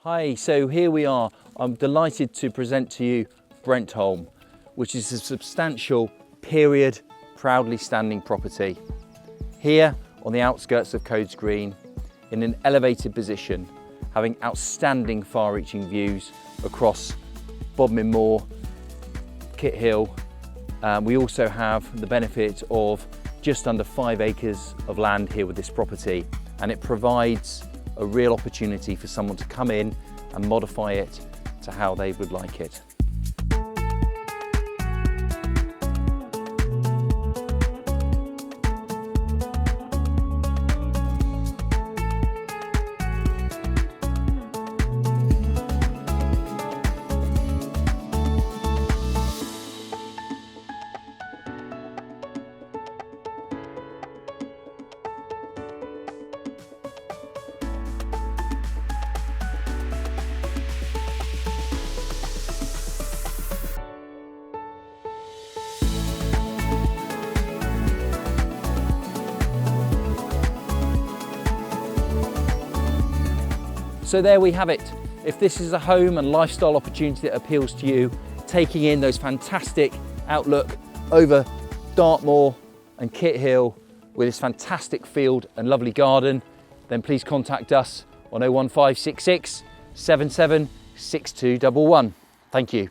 Hi, so here we are. I'm delighted to present to you Brentholm, which is a substantial period, proudly standing property. Here on the outskirts of Codes Green, in an elevated position, having outstanding far-reaching views across Bodmin Moor, Kit Hill. We also have the benefit of just under 5 acres of land here with this property, and it provides a real opportunity for someone to come in and modify it to how they would like it. So there we have it. If this is a home and lifestyle opportunity that appeals to you, taking in those fantastic outlook over Dartmoor and Kit Hill with this fantastic field and lovely garden, then please contact us on 01566 776211. Thank you.